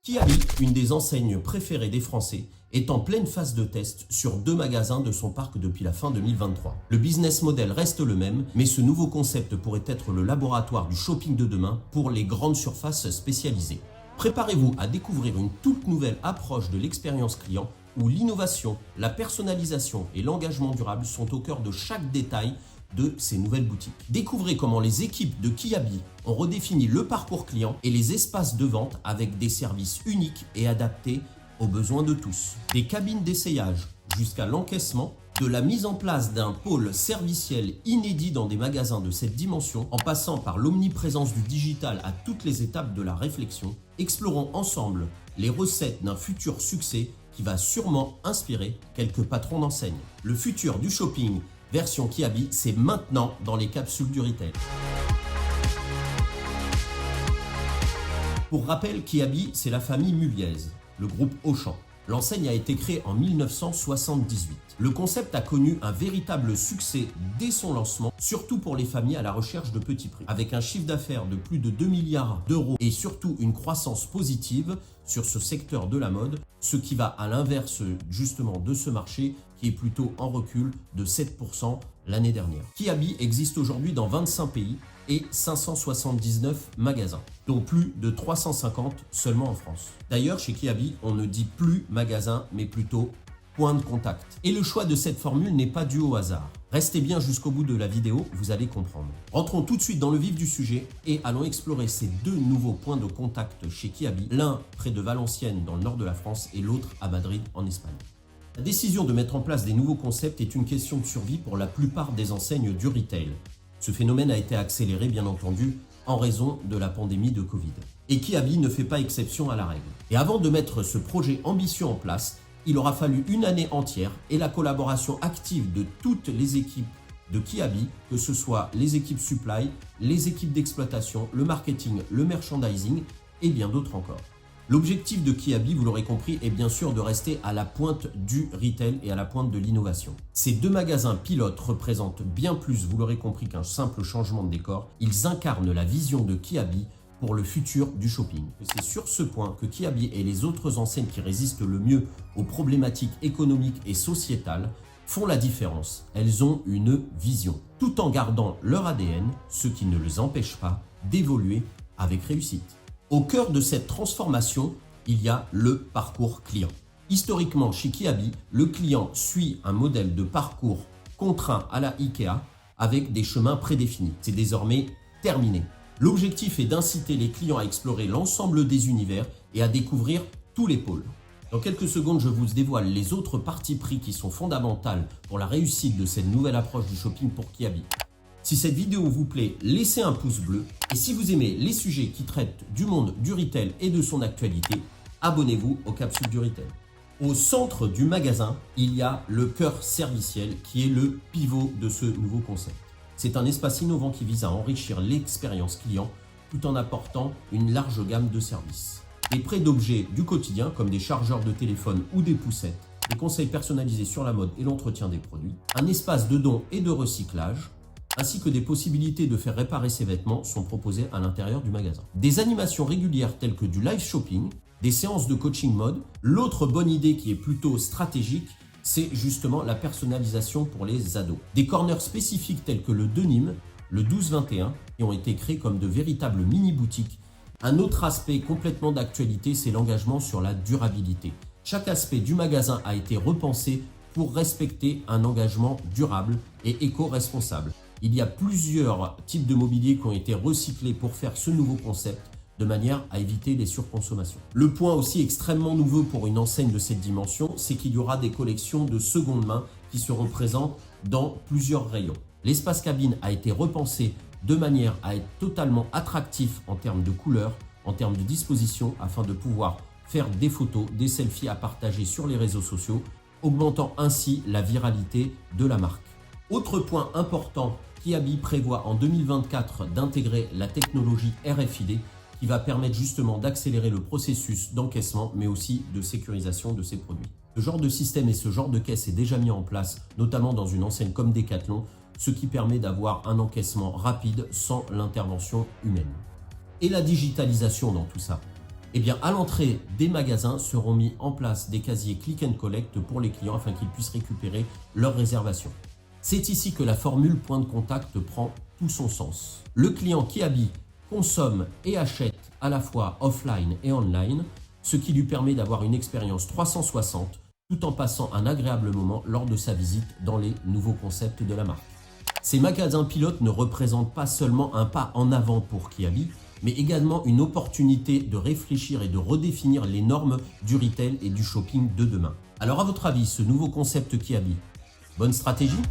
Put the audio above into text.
Kiabi, une des enseignes préférées des Français, est en pleine phase de test sur 2 magasins de son parc depuis la fin 2023. Le business model reste le même, mais ce nouveau concept pourrait être le laboratoire du shopping de demain pour les grandes surfaces spécialisées. Préparez-vous à découvrir une toute nouvelle approche de l'expérience client où l'innovation, la personnalisation et l'engagement durable sont au cœur de chaque détail de ces nouvelles boutiques. Découvrez comment les équipes de Kiabi ont redéfini le parcours client et les espaces de vente avec des services uniques et adaptés aux besoins de tous. Des cabines d'essayage jusqu'à l'encaissement, de la mise en place d'un pôle serviciel inédit dans des magasins de cette dimension, en passant par l'omniprésence du digital à toutes les étapes de la réflexion, explorons ensemble les recettes d'un futur succès qui va sûrement inspirer quelques patrons d'enseigne. Le futur du shopping version Kiabi, c'est maintenant dans les capsules du retail. Pour rappel, Kiabi, c'est la famille Muliez, le groupe Auchan. L'enseigne a été créée en 1978. Le concept a connu un véritable succès dès son lancement, surtout pour les familles à la recherche de petits prix. Avec un chiffre d'affaires de plus de 2 milliards d'euros et surtout une croissance positive sur ce secteur de la mode, ce qui va à l'inverse justement de ce marché qui est plutôt en recul de 7% l'année dernière. Kiabi existe aujourd'hui dans 25 pays et 579 magasins, dont plus de 350 seulement en France. D'ailleurs, chez Kiabi, on ne dit plus magasin, mais plutôt point de contact. Et le choix de cette formule n'est pas dû au hasard. Restez bien jusqu'au bout de la vidéo, vous allez comprendre. Rentrons tout de suite dans le vif du sujet et allons explorer ces 2 nouveaux points de contact chez Kiabi, l'un près de Valenciennes dans le nord de la France et l'autre à Madrid en Espagne. La décision de mettre en place des nouveaux concepts est une question de survie pour la plupart des enseignes du retail. Ce phénomène a été accéléré, bien entendu, en raison de la pandémie de Covid. Et Kiabi ne fait pas exception à la règle. Et avant de mettre ce projet ambitieux en place, il aura fallu une année entière et la collaboration active de toutes les équipes de Kiabi, que ce soit les équipes supply, les équipes d'exploitation, le marketing, le merchandising et bien d'autres encore. L'objectif de Kiabi, vous l'aurez compris, est bien sûr de rester à la pointe du retail et à la pointe de l'innovation. Ces 2 magasins pilotes représentent bien plus, vous l'aurez compris, qu'un simple changement de décor. Ils incarnent la vision de Kiabi pour le futur du shopping. C'est sur ce point que Kiabi et les autres enseignes qui résistent le mieux aux problématiques économiques et sociétales font la différence. Elles ont une vision, tout en gardant leur ADN, ce qui ne les empêche pas d'évoluer avec réussite. Au cœur de cette transformation, il y a le parcours client. Historiquement, chez Kiabi, le client suit un modèle de parcours contraint à la IKEA avec des chemins prédéfinis. C'est désormais terminé. L'objectif est d'inciter les clients à explorer l'ensemble des univers et à découvrir tous les pôles. Dans quelques secondes, je vous dévoile les autres parties pris qui sont fondamentales pour la réussite de cette nouvelle approche du shopping pour Kiabi. Si cette vidéo vous plaît, laissez un pouce bleu. Et si vous aimez les sujets qui traitent du monde du retail et de son actualité, abonnez-vous aux capsules du retail. Au centre du magasin, il y a le cœur serviciel qui est le pivot de ce nouveau concept. C'est un espace innovant qui vise à enrichir l'expérience client tout en apportant une large gamme de services. Et près d'objets du quotidien comme des chargeurs de téléphone ou des poussettes, des conseils personnalisés sur la mode et l'entretien des produits, un espace de don et de recyclage, ainsi que des possibilités de faire réparer ses vêtements sont proposées à l'intérieur du magasin. Des animations régulières telles que du live shopping, des séances de coaching mode. L'autre bonne idée qui est plutôt stratégique, c'est justement la personnalisation pour les ados. Des corners spécifiques tels que le Denim, le 12-21, qui ont été créés comme de véritables mini-boutiques. Un autre aspect complètement d'actualité, c'est l'engagement sur la durabilité. Chaque aspect du magasin a été repensé pour respecter un engagement durable et éco-responsable. Il y a plusieurs types de mobilier qui ont été recyclés pour faire ce nouveau concept de manière à éviter les surconsommations. Le point aussi extrêmement nouveau pour une enseigne de cette dimension, c'est qu'il y aura des collections de seconde main qui seront présentes dans plusieurs rayons. L'espace cabine a été repensé de manière à être totalement attractif en termes de couleurs, en termes de disposition, afin de pouvoir faire des photos, des selfies à partager sur les réseaux sociaux, augmentant ainsi la viralité de la marque. Autre point important, Kiabi prévoit en 2024 d'intégrer la technologie RFID qui va permettre justement d'accélérer le processus d'encaissement mais aussi de sécurisation de ces produits. Ce genre de système et ce genre de caisse est déjà mis en place, notamment dans une enseigne comme Decathlon, ce qui permet d'avoir un encaissement rapide sans l'intervention humaine. Et la digitalisation dans tout ça. Eh bien, à l'entrée des magasins seront mis en place des casiers click and collect pour les clients afin qu'ils puissent récupérer leurs réservations. C'est ici que la formule point de contact prend tout son sens. Le client Kiabi consomme et achète à la fois offline et online, ce qui lui permet d'avoir une expérience 360 tout en passant un agréable moment lors de sa visite dans les nouveaux concepts de la marque. Ces magasins pilotes ne représentent pas seulement un pas en avant pour Kiabi, mais également une opportunité de réfléchir et de redéfinir les normes du retail et du shopping de demain. Alors à votre avis, ce nouveau concept Kiabi, bonne stratégie ?